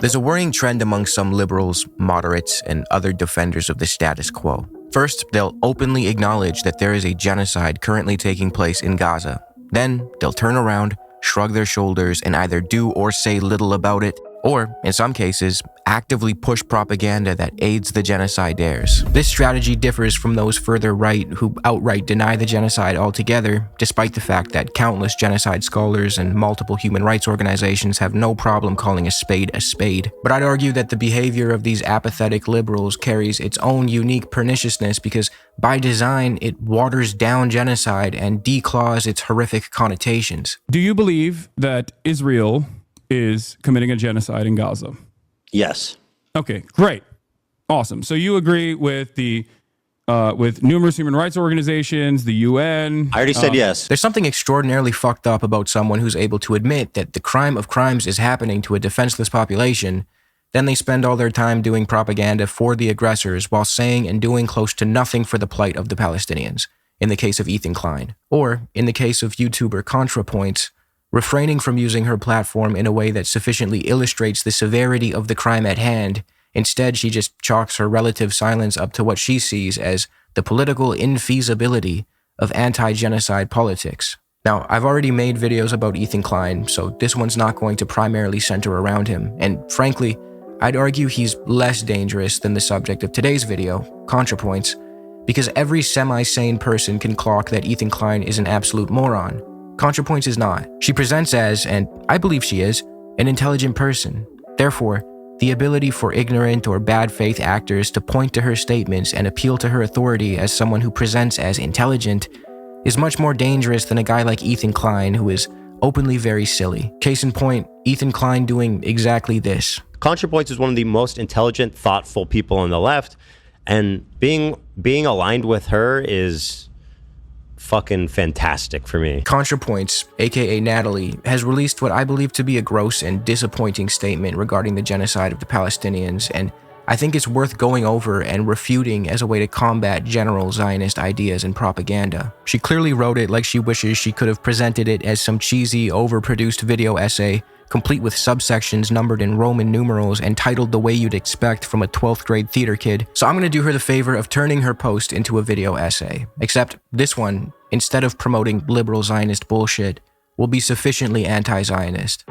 There's a worrying trend among some liberals, moderates, and other defenders of the status quo. First, they'll openly acknowledge that there is a genocide currently taking place in Gaza. Then, they'll turn around, shrug their shoulders, and either do or say little about it, or, in some cases, actively push propaganda that aids the genocidaires. This strategy differs from those further right who outright deny the genocide altogether, despite the fact that countless genocide scholars and multiple human rights organizations have no problem calling a spade a spade. But I'd argue that the behavior of these apathetic liberals carries its own unique perniciousness because, by design, it waters down genocide and declaws its horrific connotations. Do you believe that Israel is committing a genocide in Gaza? Yes. Okay, great. Awesome. So you agree with the with numerous human rights organizations, the UN? I already said yes. There's something extraordinarily fucked up about someone who's able to admit that the crime of crimes is happening to a defenseless population, then they spend all their time doing propaganda for the aggressors while saying and doing close to nothing for the plight of the Palestinians, in the case of Ethan Klein. Or, in the case of YouTuber Contrapoints, refraining from using her platform in a way that sufficiently illustrates the severity of the crime at hand. Instead, she just chalks her relative silence up to what she sees as the political infeasibility of anti-genocide politics. Now, I've already made videos about Ethan Klein, so this one's not going to primarily center around him, and frankly, I'd argue he's less dangerous than the subject of today's video, Contrapoints, because every semi-sane person can clock that Ethan Klein is an absolute moron. Contrapoints is not. She presents as, and I believe she is, an intelligent person. Therefore, the ability for ignorant or bad faith actors to point to her statements and appeal to her authority as someone who presents as intelligent is much more dangerous than a guy like Ethan Klein, who is openly very silly. Case in point, Ethan Klein doing exactly this. Contrapoints is one of the most intelligent, thoughtful people on the left, and being aligned with her is fucking fantastic for me. Contrapoints, aka Natalie, has released what I believe to be a gross and disappointing statement regarding the genocide of the Palestinians, and I think it's worth going over and refuting as a way to combat general Zionist ideas and propaganda. She clearly wrote it like she wishes she could have presented it as some cheesy, overproduced video essay, complete with subsections numbered in Roman numerals and titled the way you'd expect from a 12th grade theater kid. So I'm gonna do her the favor of turning her post into a video essay. Except this one, instead of promoting liberal Zionist bullshit, will be sufficiently anti-Zionist.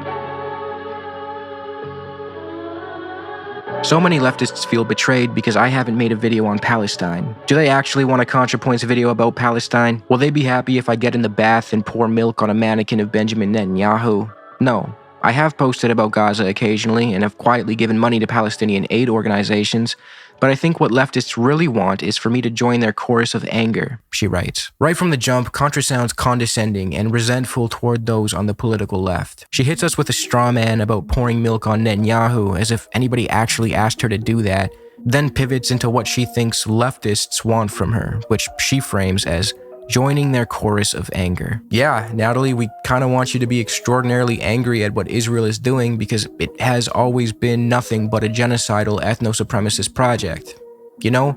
So many leftists feel betrayed because I haven't made a video on Palestine. Do they actually want a Contrapoints video about Palestine? Will they be happy if I get in the bath and pour milk on a mannequin of Benjamin Netanyahu? No. I have posted about Gaza occasionally and have quietly given money to Palestinian aid organizations, but I think what leftists really want is for me to join their chorus of anger, she writes. Right from the jump, Contra sounds condescending and resentful toward those on the political left. She hits us with a straw man about pouring milk on Netanyahu as if anybody actually asked her to do that, then pivots into what she thinks leftists want from her, which she frames as joining their chorus of anger. Yeah, Natalie, we kind of want you to be extraordinarily angry at what Israel is doing because it has always been nothing but a genocidal ethno-supremacist project. You know,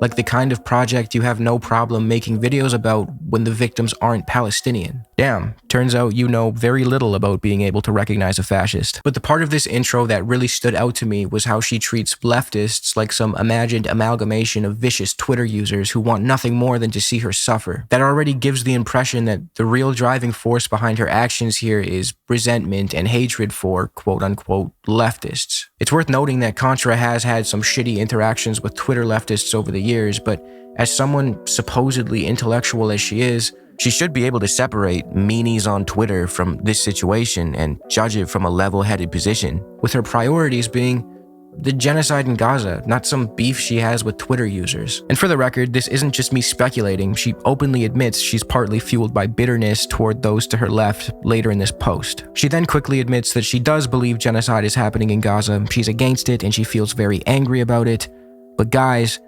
like the kind of project you have no problem making videos about when the victims aren't Palestinian. Damn, turns out you know very little about being able to recognize a fascist. But the part of this intro that really stood out to me was how she treats leftists like some imagined amalgamation of vicious Twitter users who want nothing more than to see her suffer. That already gives the impression that the real driving force behind her actions here is resentment and hatred for quote-unquote leftists. It's worth noting that Contra has had some shitty interactions with Twitter leftists over the years, but as someone supposedly intellectual as she is, she should be able to separate meanies on Twitter from this situation and judge it from a level-headed position, with her priorities being the genocide in Gaza, not some beef she has with Twitter users. And for the record, this isn't just me speculating. She openly admits she's partly fueled by bitterness toward those to her left later in this post. She then quickly admits that she does believe genocide is happening in Gaza, she's against it, and she feels very angry about it. But guys,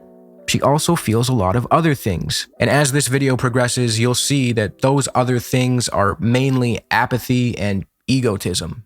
she also feels a lot of other things. And as this video progresses, you'll see that those other things are mainly apathy and egotism.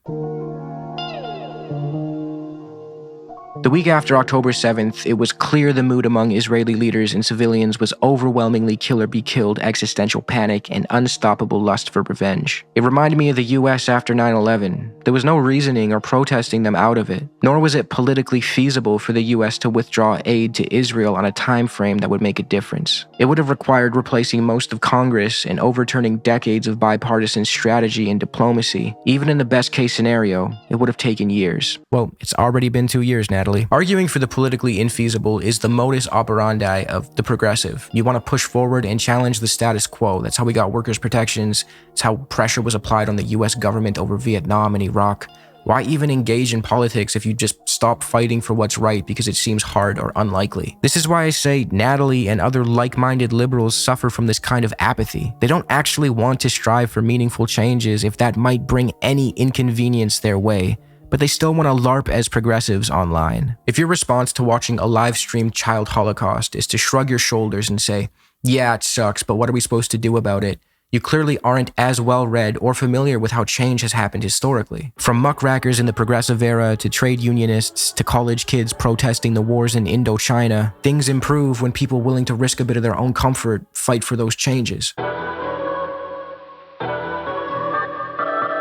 The week after October 7th, it was clear the mood among Israeli leaders and civilians was overwhelmingly kill or be killed existential panic and unstoppable lust for revenge. It reminded me of the US after 9/11. There was no reasoning or protesting them out of it, nor was it politically feasible for the US to withdraw aid to Israel on a time frame that would make a difference. It would have required replacing most of Congress and overturning decades of bipartisan strategy and diplomacy. Even in the best case scenario, it would have taken years. Well, it's already been 2 years, Natalie. Arguing for the politically infeasible is the modus operandi of the progressive. You want to push forward and challenge the status quo. That's how we got workers' protections. It's how pressure was applied on the US government over Vietnam and Iraq. Why even engage in politics if you just stop fighting for what's right because it seems hard or unlikely? This is why I say Natalie and other like-minded liberals suffer from this kind of apathy. They don't actually want to strive for meaningful changes if that might bring any inconvenience their way, but they still want to LARP as progressives online. If your response to watching a live-streamed child holocaust is to shrug your shoulders and say, yeah, it sucks, but what are we supposed to do about it? You clearly aren't as well-read or familiar with how change has happened historically. From muckrackers in the progressive era to trade unionists to college kids protesting the wars in Indochina, things improve when people willing to risk a bit of their own comfort fight for those changes.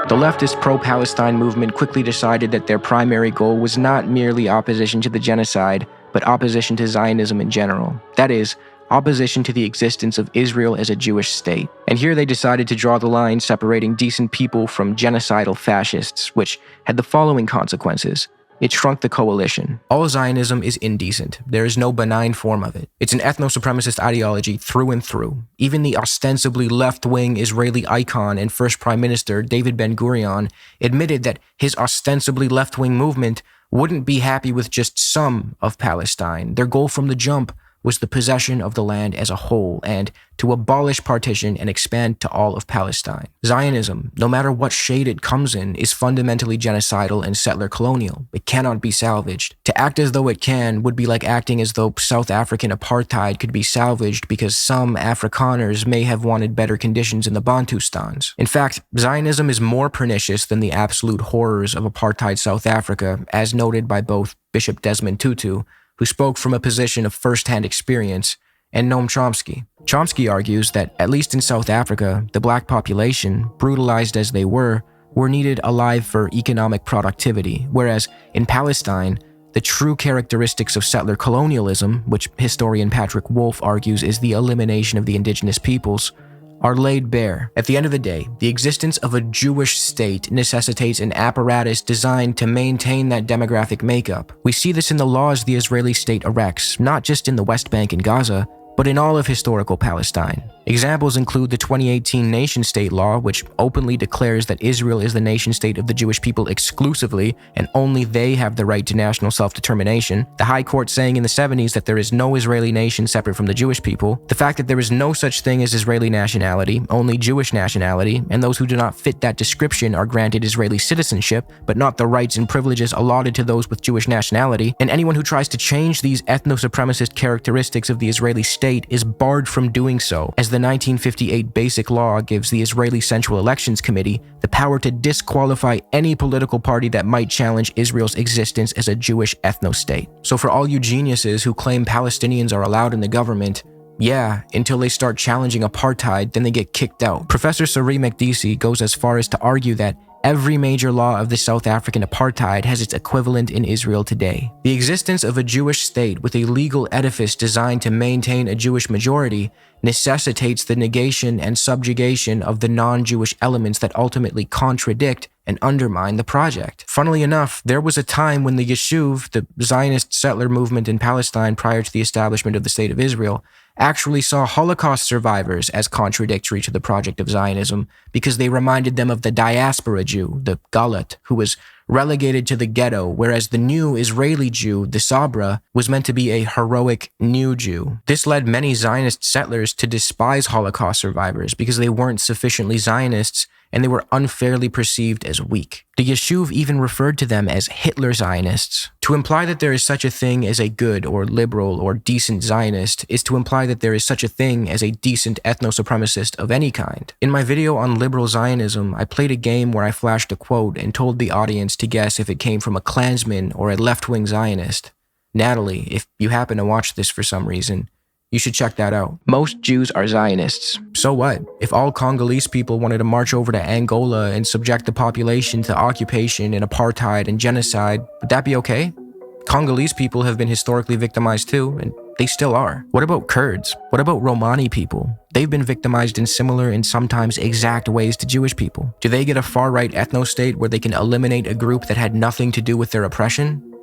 The leftist pro-Palestine movement quickly decided that their primary goal was not merely opposition to the genocide, but opposition to Zionism in general. That is, opposition to the existence of Israel as a Jewish state. And here they decided to draw the line separating decent people from genocidal fascists, which had the following consequences. It shrunk the coalition. All Zionism is indecent. There is no benign form of it. It's an ethno-supremacist ideology through and through. Even the ostensibly left-wing Israeli icon and first prime minister, David Ben-Gurion, admitted that his ostensibly left-wing movement wouldn't be happy with just some of Palestine. Their goal from the jump was the possession of the land as a whole and to abolish partition and expand to all of Palestine. Zionism, no matter what shade it comes in, is fundamentally genocidal and settler colonial. It cannot be salvaged. To act as though it can would be like acting as though South African apartheid could be salvaged because some Afrikaners may have wanted better conditions in the Bantustans. In fact, Zionism is more pernicious than the absolute horrors of apartheid South Africa, as noted by both Bishop Desmond Tutu, who spoke from a position of first-hand experience, and Noam Chomsky. Chomsky argues that, at least in South Africa, the black population, brutalized as they were needed alive for economic productivity, whereas in Palestine, the true characteristics of settler colonialism, which historian Patrick Wolf argues is the elimination of the indigenous peoples, are laid bare. At the end of the day, the existence of a Jewish state necessitates an apparatus designed to maintain that demographic makeup. We see this in the laws the Israeli state erects, not just in the West Bank and Gaza, but in all of historical Palestine. Examples include the 2018 nation-state law, which openly declares that Israel is the nation-state of the Jewish people exclusively, and only they have the right to national self-determination, the High Court saying in the 70s that there is no Israeli nation separate from the Jewish people, the fact that there is no such thing as Israeli nationality, only Jewish nationality, and those who do not fit that description are granted Israeli citizenship, but not the rights and privileges allotted to those with Jewish nationality, and anyone who tries to change these ethno-supremacist characteristics of the Israeli state is barred from doing so, as the 1958 Basic Law gives the Israeli Central Elections Committee the power to disqualify any political party that might challenge Israel's existence as a Jewish ethno-state. So for all you geniuses who claim Palestinians are allowed in the government, yeah, until they start challenging apartheid, then they get kicked out. Professor Sari Makdisi goes as far as to argue that every major law of the South African apartheid has its equivalent in Israel today. The existence of a Jewish state with a legal edifice designed to maintain a Jewish majority necessitates the negation and subjugation of the non-Jewish elements that ultimately contradict and undermine the project. Funnily enough, there was a time when the Yishuv, the Zionist settler movement in Palestine prior to the establishment of the State of Israel, actually saw Holocaust survivors as contradictory to the project of Zionism because they reminded them of the diaspora Jew, the Galat, who was relegated to the ghetto, whereas the new Israeli Jew, the Sabra, was meant to be a heroic new Jew. This led many Zionist settlers to despise Holocaust survivors because they weren't sufficiently Zionists and they were unfairly perceived as weak. The Yeshuv even referred to them as Hitler Zionists. To imply that there is such a thing as a good or liberal or decent Zionist is to imply that there is such a thing as a decent ethno-supremacist of any kind. In my video on liberal Zionism, I played a game where I flashed a quote and told the audience to guess if it came from a Klansman or a left-wing Zionist. Natalie, if you happen to watch this for some reason, you should check that out. Most Jews are Zionists. So what? If all Congolese people wanted to march over to Angola and subject the population to occupation and apartheid and genocide, would that be okay? Congolese people have been historically victimized too, and they still are. What about Kurds? What about Romani people? They've been victimized in similar and sometimes exact ways to Jewish people. Do they get a far-right ethno-state where they can eliminate a group that had nothing to do with their oppression?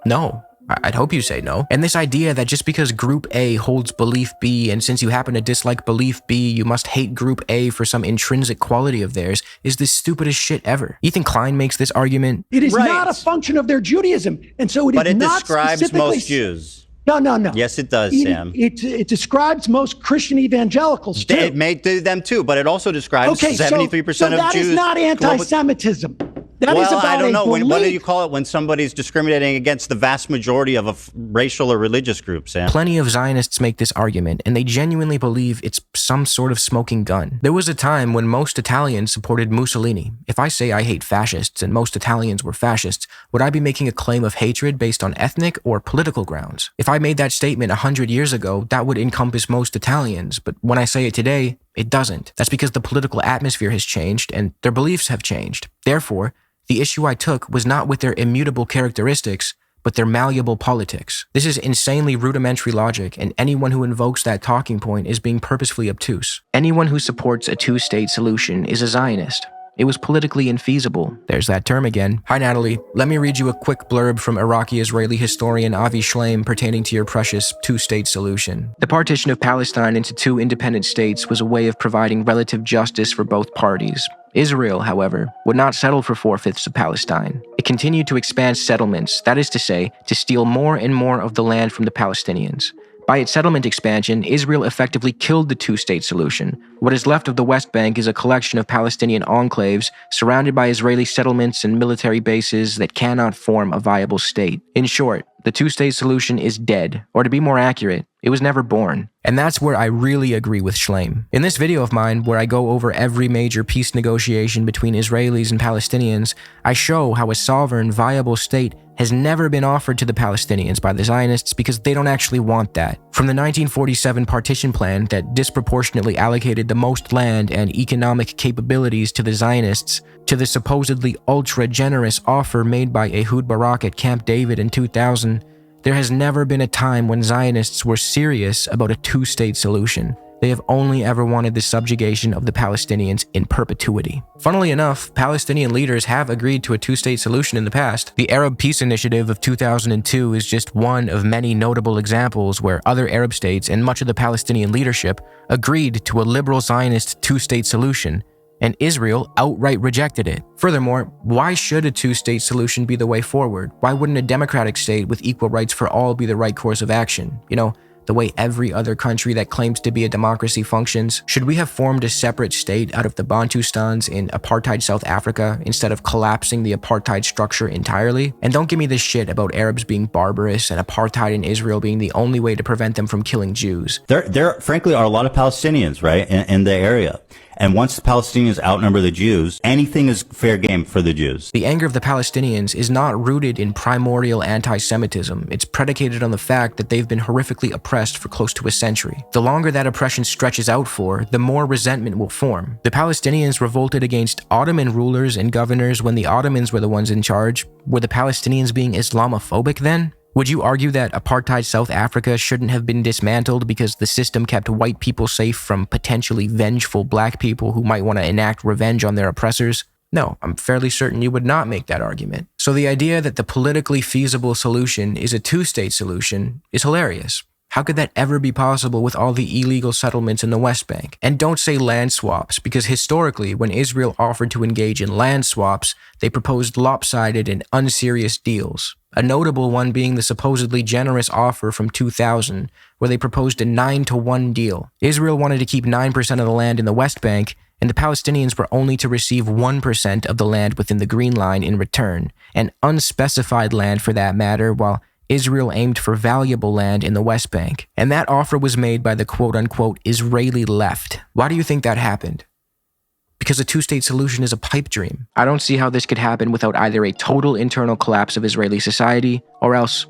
No. I'd hope you say no. And this idea that just because Group A holds belief B, and since you happen to dislike belief B, you must hate Group A for some intrinsic quality of theirs, is the stupidest shit ever. You think Klein makes this argument? It is not a function of their Judaism. And so it is not describes specifically... most Jews. No. Yes, it does, Sam. It describes most Christian evangelicals, too. It may do them, too, but it also describes 73% of Jews. So that is not anti-Semitism. That is about I don't know. belief. What do you call it when somebody's discriminating against the vast majority of a racial or religious group, Sam? Plenty of Zionists make this argument, and they genuinely believe it's some sort of smoking gun. There was a time when most Italians supported Mussolini. If I say I hate fascists and most Italians were fascists, would I be making a claim of hatred based on ethnic or political grounds? If I made that statement 100 years ago, that would encompass most Italians, but when I say it today, it doesn't. That's because the political atmosphere has changed and their beliefs have changed. Therefore, the issue I took was not with their immutable characteristics, but their malleable politics. This is insanely rudimentary logic, and anyone who invokes that talking point is being purposefully obtuse. Anyone who supports a two-state solution is a Zionist. It was politically infeasible. There's that term again. Hi, Natalie. Let me read you a quick blurb from Iraqi-Israeli historian Avi Shleim pertaining to your precious two-state solution. The partition of Palestine into two independent states was a way of providing relative justice for both parties. Israel, however, would not settle for 4/5 of Palestine. It continued to expand settlements, that is to say, to steal more and more of the land from the Palestinians. By its settlement expansion, Israel effectively killed the two-state solution. What is left of the West Bank is a collection of Palestinian enclaves surrounded by Israeli settlements and military bases that cannot form a viable state. In short, the two-state solution is dead, or to be more accurate, it was never born. And that's where I really agree with Shleim. In this video of mine, where I go over every major peace negotiation between Israelis and Palestinians, I show how a sovereign, viable state has never been offered to the Palestinians by the Zionists because they don't actually want that. From the 1947 partition plan that disproportionately allocated the most land and economic capabilities to the Zionists, to the supposedly ultra-generous offer made by Ehud Barak at Camp David in 2000, there has never been a time when Zionists were serious about a two-state solution. They have only ever wanted the subjugation of the Palestinians in perpetuity. Funnily enough, Palestinian leaders have agreed to a two-state solution in the past. The Arab Peace Initiative of 2002 is just one of many notable examples where other Arab states and much of the Palestinian leadership agreed to a liberal Zionist two-state solution, and Israel outright rejected it. Furthermore, why should a two-state solution be the way forward? Why wouldn't a democratic state with equal rights for all be the right course of action? You know, the way every other country that claims to be a democracy functions? Should we have formed a separate state out of the Bantustans in apartheid South Africa instead of collapsing the apartheid structure entirely? And don't give me this shit about Arabs being barbarous and apartheid in Israel being the only way to prevent them from killing Jews. There frankly are a lot of Palestinians, right, in the area. And once the Palestinians outnumber the Jews, anything is fair game for the Jews. The anger of the Palestinians is not rooted in primordial anti-Semitism. It's predicated on the fact that they've been horrifically oppressed for close to a century. The longer that oppression stretches out for, the more resentment will form. The Palestinians revolted against Ottoman rulers and governors when the Ottomans were the ones in charge. Were the Palestinians being Islamophobic then? Would you argue that apartheid South Africa shouldn't have been dismantled because the system kept white people safe from potentially vengeful black people who might want to enact revenge on their oppressors? No, I'm fairly certain you would not make that argument. So the idea that the politically feasible solution is a two-state solution is hilarious. How could that ever be possible with all the illegal settlements in the West Bank? And don't say land swaps, because historically, when Israel offered to engage in land swaps, they proposed lopsided and unserious deals. A notable one being the supposedly generous offer from 2000, where they proposed a 9-to-1 deal. Israel wanted to keep 9% of the land in the West Bank, and the Palestinians were only to receive 1% of the land within the Green Line in return, and unspecified land for that matter, while Israel aimed for valuable land in the West Bank. And that offer was made by the quote-unquote Israeli left. Why do you think that happened? Because a two-state solution is a pipe dream. I don't see how this could happen without either a total internal collapse of Israeli society, or else,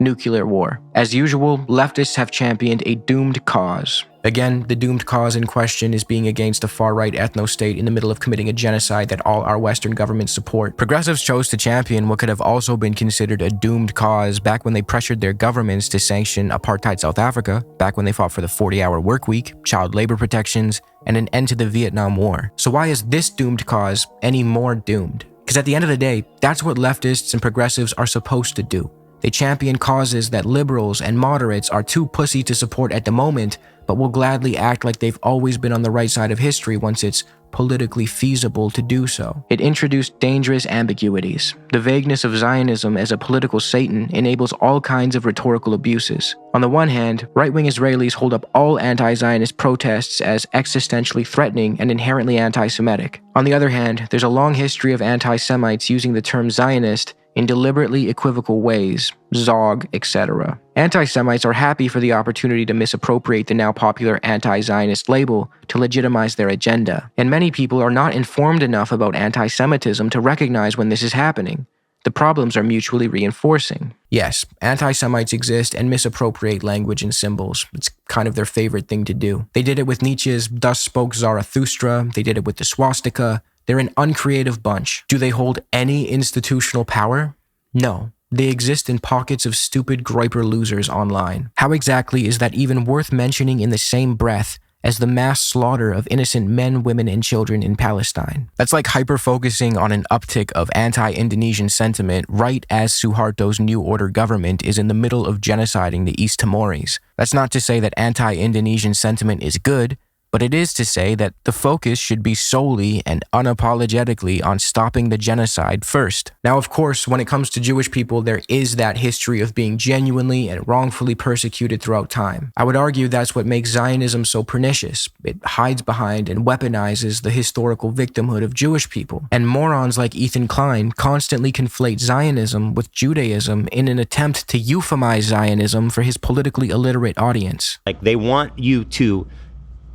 nuclear war. As usual, leftists have championed a doomed cause. Again, the doomed cause in question is being against a far-right ethno-state in the middle of committing a genocide that all our Western governments support. Progressives chose to champion what could have also been considered a doomed cause back when they pressured their governments to sanction apartheid South Africa, back when they fought for the 40-hour work week, child labor protections, and an end to the Vietnam War. So why is this doomed cause any more doomed? Because at the end of the day, that's what leftists and progressives are supposed to do. They champion causes that liberals and moderates are too pussy to support at the moment, but will gladly act like they've always been on the right side of history once it's politically feasible to do so. It introduced dangerous ambiguities. The vagueness of Zionism as a political Satan enables all kinds of rhetorical abuses. On the one hand, right-wing Israelis hold up all anti-Zionist protests as existentially threatening and inherently anti-Semitic. On the other hand, there's a long history of anti-Semites using the term Zionist in deliberately equivocal ways, Zog, etc. Anti-Semites are happy for the opportunity to misappropriate the now popular anti-Zionist label to legitimize their agenda, and many people are not informed enough about anti-Semitism to recognize when this is happening. The problems are mutually reinforcing. Yes, anti-Semites exist and misappropriate language and symbols. It's kind of their favorite thing to do. They did it with Nietzsche's Thus Spoke Zarathustra, they did it with the swastika. They're an uncreative bunch. Do they hold any institutional power? No. They exist in pockets of stupid groiper losers online. How exactly is that even worth mentioning in the same breath as the mass slaughter of innocent men, women, and children in Palestine? That's like hyper-focusing on an uptick of anti-Indonesian sentiment right as Suharto's New Order government is in the middle of genociding the East Timorese. That's not to say that anti-Indonesian sentiment is good, but it is to say that the focus should be solely and unapologetically on stopping the genocide first. Now, of course, when it comes to Jewish people, there is that history of being genuinely and wrongfully persecuted throughout time. I would argue that's what makes Zionism so pernicious. It hides behind and weaponizes the historical victimhood of Jewish people. And morons like Ethan Klein constantly conflate Zionism with Judaism in an attempt to euphemize Zionism for his politically illiterate audience. Like, they want you to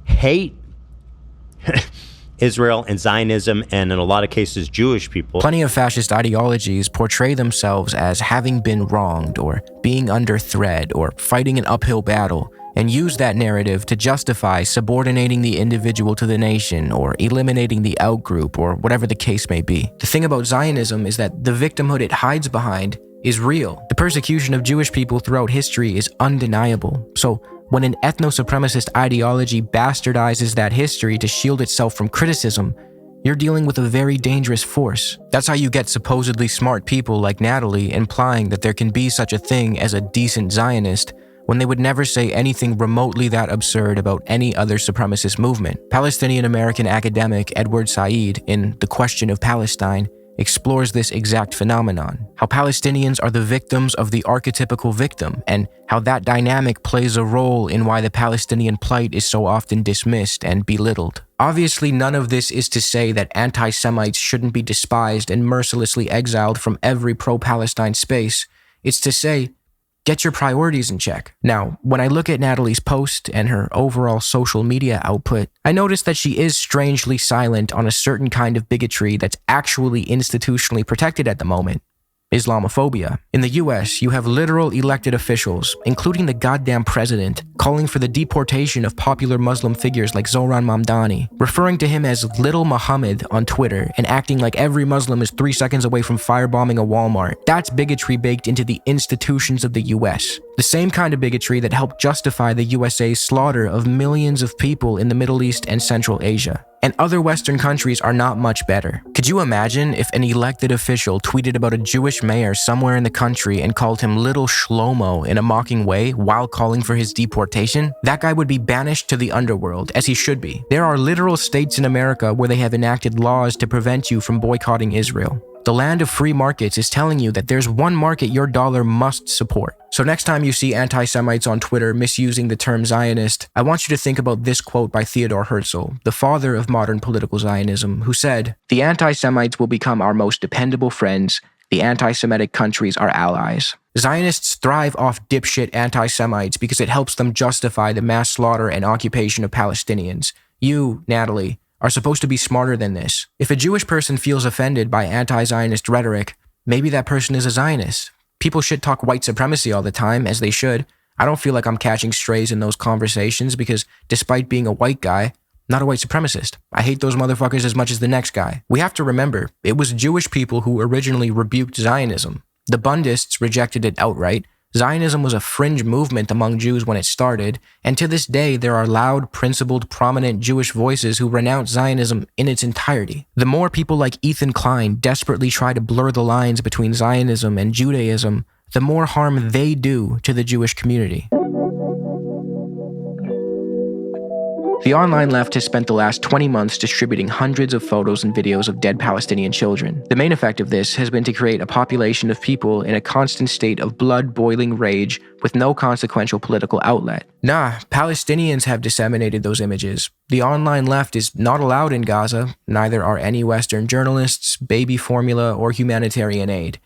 hate Israel and Zionism, and in a lot of cases, Jewish people. Plenty of fascist ideologies portray themselves as having been wronged, or being under threat, or fighting an uphill battle, and use that narrative to justify subordinating the individual to the nation, or eliminating the outgroup, or whatever the case may be. The thing about Zionism is that the victimhood it hides behind is real. The persecution of Jewish people throughout history is undeniable. So, when an ethno-supremacist ideology bastardizes that history to shield itself from criticism, you're dealing with a very dangerous force. That's how you get supposedly smart people like Natalie implying that there can be such a thing as a decent Zionist when they would never say anything remotely that absurd about any other supremacist movement. Palestinian-American academic Edward Said, in The Question of Palestine, explores this exact phenomenon, how Palestinians are the victims of the archetypical victim, and how that dynamic plays a role in why the Palestinian plight is so often dismissed and belittled. Obviously, none of this is to say that anti-Semites shouldn't be despised and mercilessly exiled from every pro-Palestine space. It's to say, get your priorities in check. Now, when I look at Natalie's post and her overall social media output, I notice that she is strangely silent on a certain kind of bigotry that's actually institutionally protected at the moment. Islamophobia. In the US, you have literal elected officials, including the goddamn president, calling for the deportation of popular Muslim figures like Zohran Mamdani, referring to him as Little Muhammad on Twitter, and acting like every Muslim is 3 seconds away from firebombing a Walmart. That's bigotry baked into the institutions of the US. The same kind of bigotry that helped justify the USA's slaughter of millions of people in the Middle East and Central Asia. And other Western countries are not much better. Could you imagine if an elected official tweeted about a Jewish mayor somewhere in the country and called him Little Shlomo in a mocking way while calling for his deportation? That guy would be banished to the underworld, as he should be. There are literal states in America where they have enacted laws to prevent you from boycotting Israel. The land of free markets is telling you that there's one market your dollar must support. So next time you see anti-Semites on Twitter misusing the term Zionist, I want you to think about this quote by Theodor Herzl, the father of modern political Zionism, who said, "The anti-Semites will become our most dependable friends. The anti-Semitic countries are allies." Zionists thrive off dipshit anti-Semites because it helps them justify the mass slaughter and occupation of Palestinians. You, Natalie, are supposed to be smarter than this. If a Jewish person feels offended by anti-Zionist rhetoric, maybe that person is a Zionist. People shit talk white supremacy all the time, as they should. I don't feel like I'm catching strays in those conversations because despite being a white guy, I'm not a white supremacist. I hate those motherfuckers as much as the next guy. We have to remember, it was Jewish people who originally rebuked Zionism. The Bundists rejected it outright. Zionism was a fringe movement among Jews when it started, and to this day there are loud, principled, prominent Jewish voices who renounce Zionism in its entirety. The more people like Ethan Klein desperately try to blur the lines between Zionism and Judaism, the more harm they do to the Jewish community. The online left has spent the last 20 months distributing hundreds of photos and videos of dead Palestinian children. The main effect of this has been to create a population of people in a constant state of blood-boiling rage with no consequential political outlet. Nah, Palestinians have disseminated those images. The online left is not allowed in Gaza, neither are any Western journalists, baby formula, or humanitarian aid.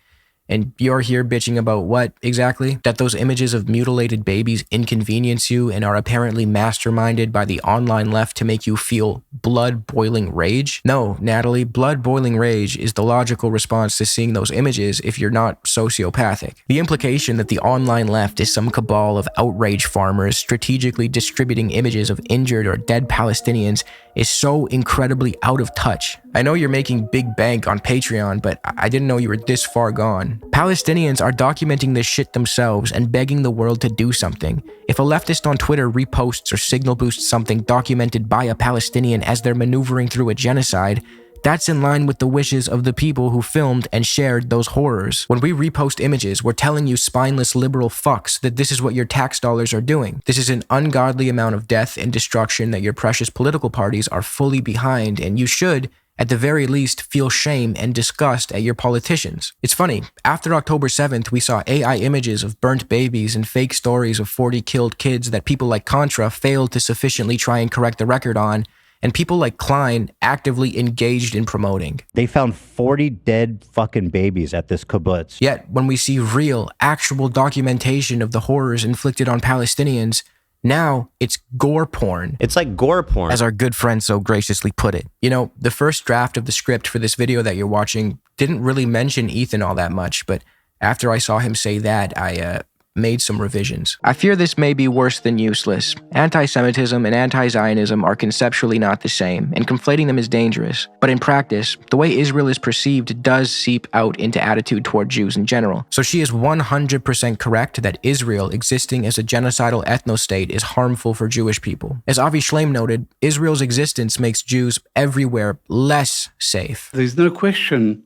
And you're here bitching about what, exactly? That those images of mutilated babies inconvenience you and are apparently masterminded by the online left to make you feel blood-boiling rage? No, Natalie, blood-boiling rage is the logical response to seeing those images if you're not sociopathic. The implication that the online left is some cabal of outrage farmers strategically distributing images of injured or dead Palestinians is so incredibly out of touch. I know you're making big bank on Patreon, but I didn't know you were this far gone. Palestinians are documenting this shit themselves and begging the world to do something. If a leftist on Twitter reposts or signal boosts something documented by a Palestinian as they're maneuvering through a genocide, that's in line with the wishes of the people who filmed and shared those horrors. When we repost images, we're telling you spineless liberal fucks that this is what your tax dollars are doing. This is an ungodly amount of death and destruction that your precious political parties are fully behind, and you should, at the very least, feel shame and disgust at your politicians. It's funny, after October 7th, we saw AI images of burnt babies and fake stories of 40 killed kids that people like Contra failed to sufficiently try and correct the record on, and people like Klein actively engaged in promoting. They found 40 dead fucking babies at this kibbutz. Yet, when we see real, actual documentation of the horrors inflicted on Palestinians, now it's gore porn. It's like gore porn. As our good friend so graciously put it. You know, the first draft of the script for this video that you're watching didn't really mention Ethan all that much, but after I saw him say that, I made some revisions. I fear this may be worse than useless. Anti-Semitism and anti-Zionism are conceptually not the same, and conflating them is dangerous. But in practice, the way Israel is perceived does seep out into attitude toward Jews in general. So she is 100% correct that Israel existing as a genocidal ethno-state is harmful for Jewish people. As Avi Shlaim noted, Israel's existence makes Jews everywhere less safe. There's no question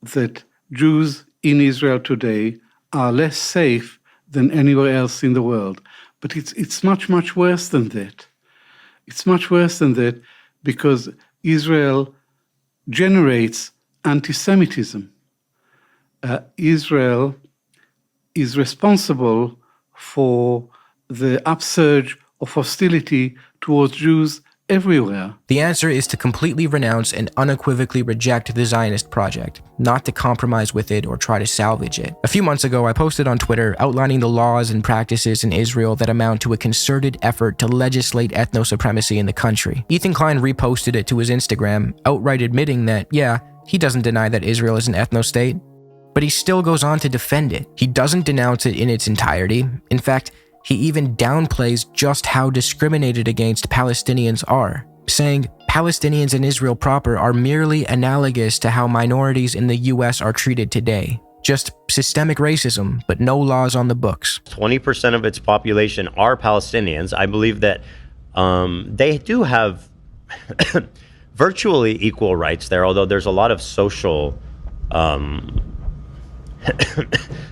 that Jews in Israel today are less safe than anywhere else in the world. But it's much, much worse than that. It's much worse than that because Israel generates anti-Semitism. Israel is responsible for the upsurge of hostility towards Jews everywhere. The answer is to completely renounce and unequivocally reject the Zionist project, not to compromise with it or try to salvage it. A few months ago, I posted on Twitter outlining the laws and practices in Israel that amount to a concerted effort to legislate ethno-supremacy in the country. Ethan Klein reposted it to his Instagram, outright admitting that, yeah, he doesn't deny that Israel is an ethno-state, but he still goes on to defend it. He doesn't denounce it in its entirety. In fact, he even downplays just how discriminated against Palestinians are, saying Palestinians in Israel proper are merely analogous to how minorities in the US are treated today. Just systemic racism, but no laws on the books. 20% of its population are Palestinians. I believe that they do have virtually equal rights there, although there's a lot of social,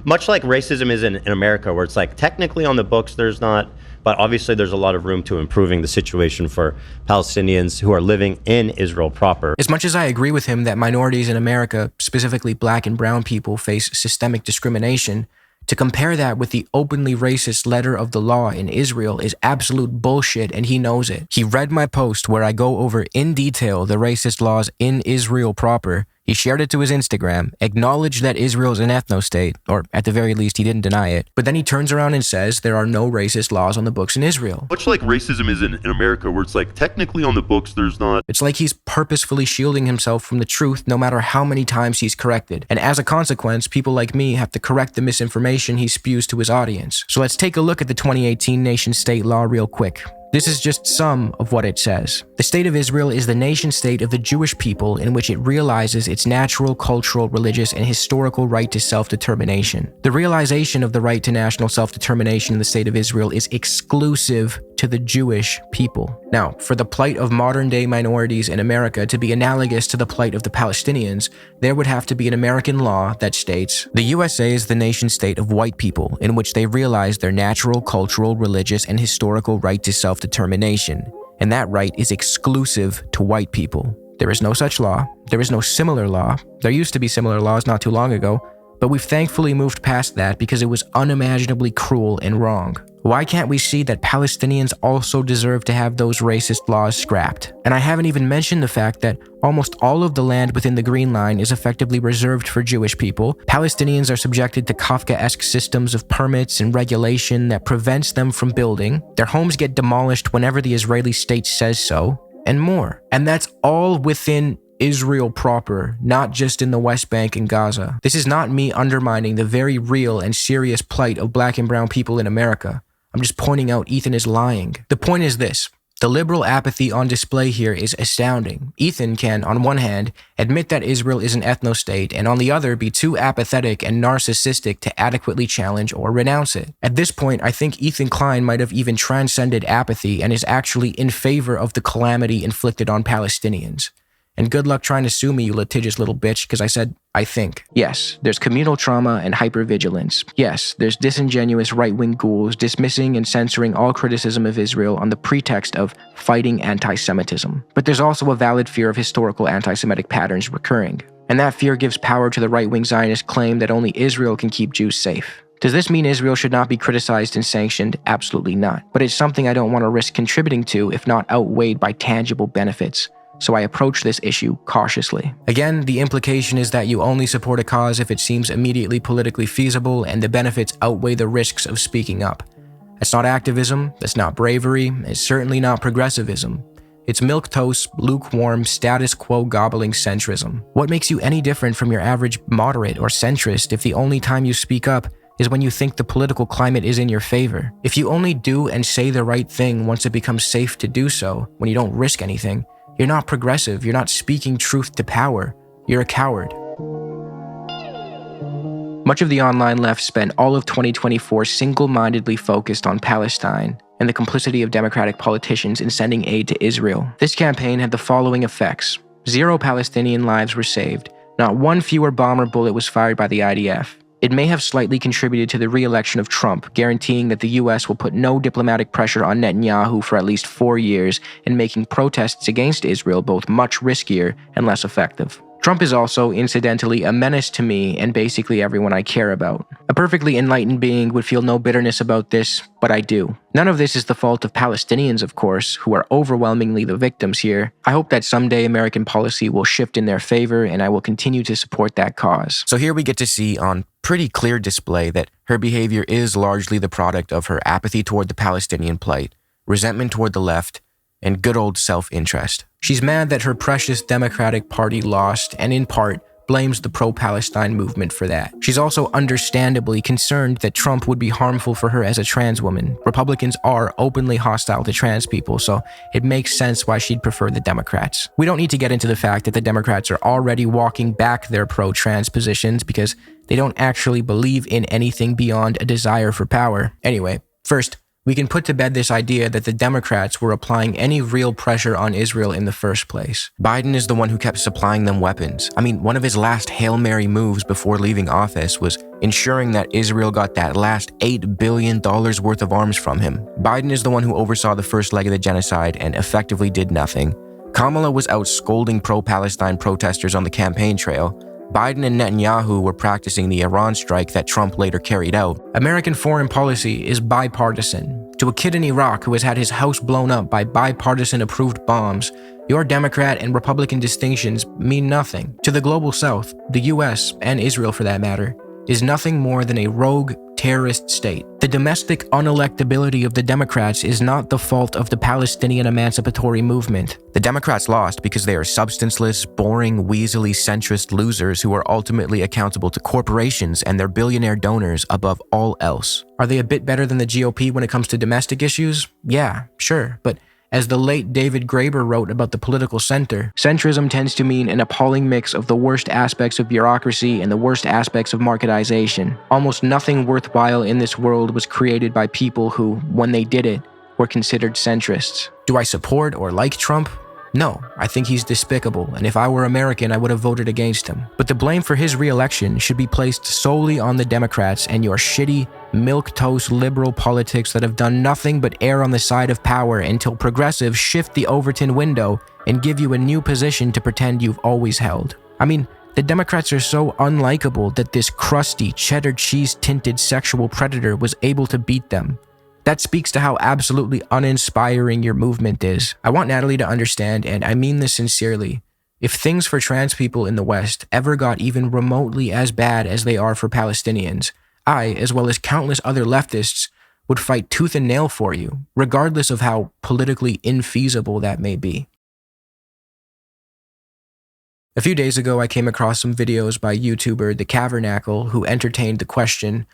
much like racism is in America, where it's like technically on the books there's not, but obviously there's a lot of room to improving the situation for Palestinians who are living in Israel proper. As much as I agree with him that minorities in America, specifically black and brown people, face systemic discrimination, to compare that with the openly racist letter of the law in Israel is absolute bullshit, and he knows it. He read my post where I go over in detail the racist laws in Israel proper. He shared it to his Instagram, acknowledged that Israel's an ethno-state, or at the very least, he didn't deny it. But then he turns around and says there are no racist laws on the books in Israel. Much like racism is in America, where it's like technically on the books there's not. It's like he's purposefully shielding himself from the truth no matter how many times he's corrected. And as a consequence, people like me have to correct the misinformation he spews to his audience. So let's take a look at the 2018 nation-state law real quick. This is just some of what it says. The state of Israel is the nation-state of the Jewish people in which it realizes its natural, cultural, religious, and historical right to self-determination. The realization of the right to national self-determination in the state of Israel is exclusive to the Jewish people. Now, for the plight of modern-day minorities in America to be analogous to the plight of the Palestinians, there would have to be an American law that states, the USA is the nation-state of white people in which they realize their natural, cultural, religious, and historical right to self-determination, and that right is exclusive to white people. There is no such law. There is no similar law. There used to be similar laws not too long ago, but we've thankfully moved past that because it was unimaginably cruel and wrong. Why can't we see that Palestinians also deserve to have those racist laws scrapped? And I haven't even mentioned the fact that almost all of the land within the Green Line is effectively reserved for Jewish people. Palestinians are subjected to Kafkaesque systems of permits and regulation that prevents them from building. Their homes get demolished whenever the Israeli state says so, and more. And that's all within Israel proper, not just in the West Bank and Gaza. This is not me undermining the very real and serious plight of black and brown people in America. I'm just pointing out Ethan is lying. The point is this. The liberal apathy on display here is astounding. Ethan can, on one hand, admit that Israel is an ethno-state, and on the other, be too apathetic and narcissistic to adequately challenge or renounce it. At this point, I think Ethan Klein might have even transcended apathy and is actually in favor of the calamity inflicted on Palestinians. And good luck trying to sue me, you litigious little bitch, because I said, I think. Yes, there's communal trauma and hypervigilance. Yes, there's disingenuous right-wing ghouls dismissing and censoring all criticism of Israel on the pretext of fighting anti-Semitism. But there's also a valid fear of historical anti-Semitic patterns recurring. And that fear gives power to the right-wing Zionist claim that only Israel can keep Jews safe. Does this mean Israel should not be criticized and sanctioned? Absolutely not. But it's something I don't want to risk contributing to if not outweighed by tangible benefits. So I approach this issue cautiously. Again, the implication is that you only support a cause if it seems immediately politically feasible and the benefits outweigh the risks of speaking up. That's not activism, that's not bravery, it's certainly not progressivism. It's milquetoast, lukewarm, status quo gobbling centrism. What makes you any different from your average moderate or centrist if the only time you speak up is when you think the political climate is in your favor? If you only do and say the right thing once it becomes safe to do so, when you don't risk anything, you're not progressive, you're not speaking truth to power, you're a coward. Much of the online left spent all of 2024 single-mindedly focused on Palestine and the complicity of Democratic politicians in sending aid to Israel. This campaign had the following effects. 0 Palestinian lives were saved. Not one fewer bomb or bullet was fired by the IDF. It may have slightly contributed to the re-election of Trump, guaranteeing that the US will put no diplomatic pressure on Netanyahu for at least 4 years and making protests against Israel both much riskier and less effective. Trump is also, incidentally, a menace to me and basically everyone I care about. A perfectly enlightened being would feel no bitterness about this, but I do. None of this is the fault of Palestinians, of course, who are overwhelmingly the victims here. I hope that someday American policy will shift in their favor, and I will continue to support that cause. So here we get to see on pretty clear display that her behavior is largely the product of her apathy toward the Palestinian plight, resentment toward the left, and good old self-interest. She's mad that her precious Democratic Party lost, and in part, blames the pro-Palestine movement for that. She's also understandably concerned that Trump would be harmful for her as a trans woman. Republicans are openly hostile to trans people, so it makes sense why she'd prefer the Democrats. We don't need to get into the fact that the Democrats are already walking back their pro-trans positions because they don't actually believe in anything beyond a desire for power. Anyway, first, we can put to bed this idea that the Democrats were applying any real pressure on Israel in the first place. Biden is the one who kept supplying them weapons. I mean, one of his last Hail Mary moves before leaving office was ensuring that Israel got that last $8 billion worth of arms from him. Biden is the one who oversaw the first leg of the genocide and effectively did nothing. Kamala was out scolding pro-Palestine protesters on the campaign trail. Biden and Netanyahu were practicing the Iran strike that Trump later carried out. American foreign policy is bipartisan. To a kid in Iraq who has had his house blown up by bipartisan-approved bombs, your Democrat and Republican distinctions mean nothing. To the global South, the US, and Israel for that matter, is nothing more than a rogue terrorist state. The domestic unelectability of the Democrats is not the fault of the Palestinian emancipatory movement. The Democrats lost because they are substanceless, boring, weaselly, centrist losers who are ultimately accountable to corporations and their billionaire donors above all else. Are they a bit better than the GOP when it comes to domestic issues? Yeah, sure, but as the late David Graeber wrote about the political center, centrism tends to mean an appalling mix of the worst aspects of bureaucracy and the worst aspects of marketization. Almost nothing worthwhile in this world was created by people who, when they did it, were considered centrists. Do I support or like Trump? No, I think he's despicable, and if I were American, I would have voted against him. But the blame for his re-election should be placed solely on the Democrats and your shitty, milquetoast liberal politics that have done nothing but err on the side of power until progressives shift the Overton window and give you a new position to pretend you've always held. I mean, the Democrats are so unlikable that this crusty, cheddar cheese-tinted sexual predator was able to beat them. That speaks to how absolutely uninspiring your movement is. I want Natalie to understand, and I mean this sincerely, if things for trans people in the West ever got even remotely as bad as they are for Palestinians, I, as well as countless other leftists, would fight tooth and nail for you, regardless of how politically infeasible that may be. A few days ago, I came across some videos by YouTuber The Cavernacle who entertained the question,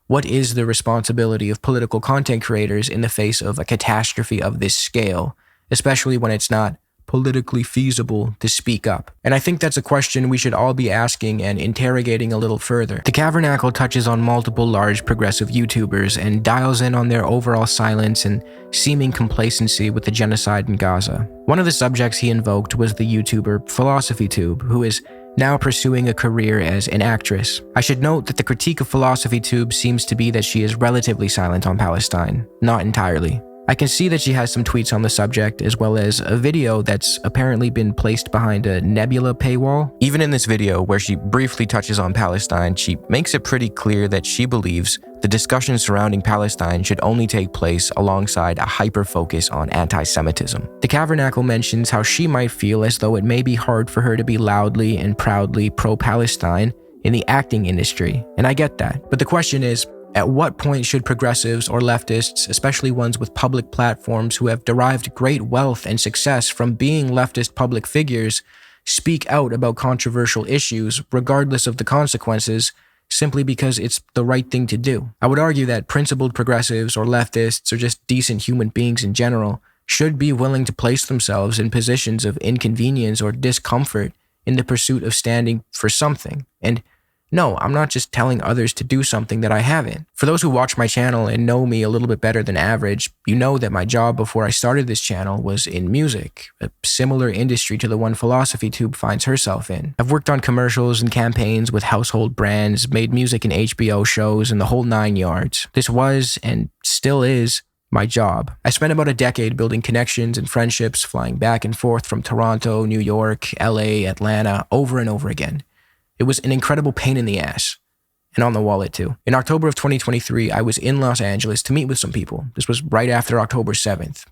what is the responsibility of political content creators in the face of a catastrophe of this scale, especially when it's not politically feasible to speak up? And I think that's a question we should all be asking and interrogating a little further. The Cavernacle touches on multiple large progressive YouTubers and dials in on their overall silence and seeming complacency with the genocide in Gaza. One of the subjects he invoked was the YouTuber PhilosophyTube, who is now pursuing a career as an actress. I should note that the critique of PhilosophyTube seems to be that she is relatively silent on Palestine, not entirely. I can see that she has some tweets on the subject, as well as a video that's apparently been placed behind a Nebula paywall. Even in this video, where she briefly touches on Palestine, she makes it pretty clear that she believes the discussion surrounding Palestine should only take place alongside a hyper-focus on anti-Semitism. The Cavernacle mentions how she might feel as though it may be hard for her to be loudly and proudly pro-Palestine in the acting industry, and I get that. But the question is, at what point should progressives or leftists, especially ones with public platforms who have derived great wealth and success from being leftist public figures, speak out about controversial issues, regardless of the consequences, simply because it's the right thing to do? I would argue that principled progressives or leftists or just decent human beings in general should be willing to place themselves in positions of inconvenience or discomfort in the pursuit of standing for something. And no, I'm not just telling others to do something that I haven't. For those who watch my channel and know me a little bit better than average, you know that my job before I started this channel was in music, a similar industry to the one PhilosophyTube finds herself in. I've worked on commercials and campaigns with household brands, made music in HBO shows, and the whole 9 yards. This was, and still is, my job. I spent about a decade building connections and friendships, flying back and forth from Toronto, New York, LA, Atlanta, over and over again. It was an incredible pain in the ass, and on the wallet too. In October of 2023, I was in Los Angeles to meet with some people. This was right after October 7th.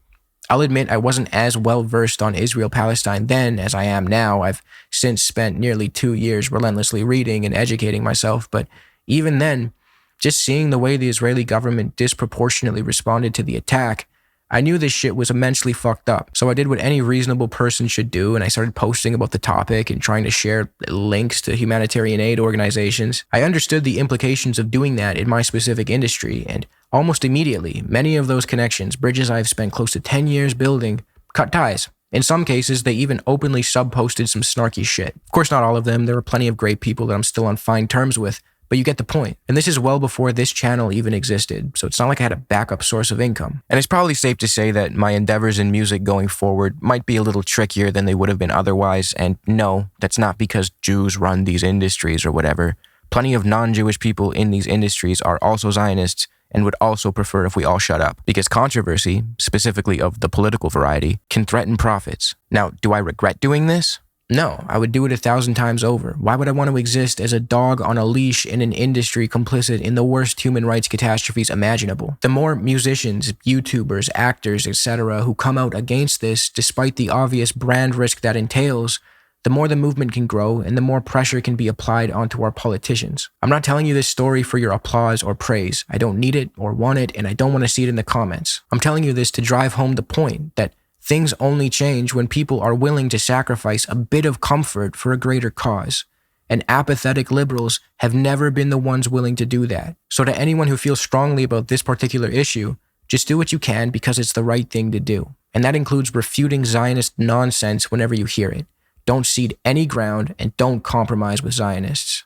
I'll admit I wasn't as well versed on Israel-Palestine then as I am now. I've since spent nearly 2 years relentlessly reading and educating myself, but even then, just seeing the way the Israeli government disproportionately responded to the attack, I knew this shit was immensely fucked up. So I did what any reasonable person should do, and I started posting about the topic and trying to share links to humanitarian aid organizations. I understood the implications of doing that in my specific industry, and almost immediately, many of those connections, bridges I've spent close to 10 years building, cut ties. In some cases, they even openly sub-posted some snarky shit. Of course, not all of them. There are plenty of great people that I'm still on fine terms with, But you get the point. And this is well before this channel even existed, so it's not like I had a backup source of income. And it's probably safe to say that my endeavors in music going forward might be a little trickier than they would have been otherwise, and no, that's not because Jews run these industries or whatever. Plenty of non-Jewish people in these industries are also Zionists and would also prefer if we all shut up, because controversy, specifically of the political variety, can threaten profits. Now, do I regret doing this? No, I would do it 1,000 times over. Why would I want to exist as a dog on a leash in an industry complicit in the worst human rights catastrophes imaginable? The more musicians, YouTubers, actors, etc. who come out against this, despite the obvious brand risk that entails, the more the movement can grow and the more pressure can be applied onto our politicians. I'm not telling you this story for your applause or praise. I don't need it or want it, and I don't want to see it in the comments. I'm telling you this to drive home the point that things only change when people are willing to sacrifice a bit of comfort for a greater cause. And apathetic liberals have never been the ones willing to do that. So to anyone who feels strongly about this particular issue, just do what you can because it's the right thing to do. And that includes refuting Zionist nonsense whenever you hear it. Don't cede any ground and don't compromise with Zionists.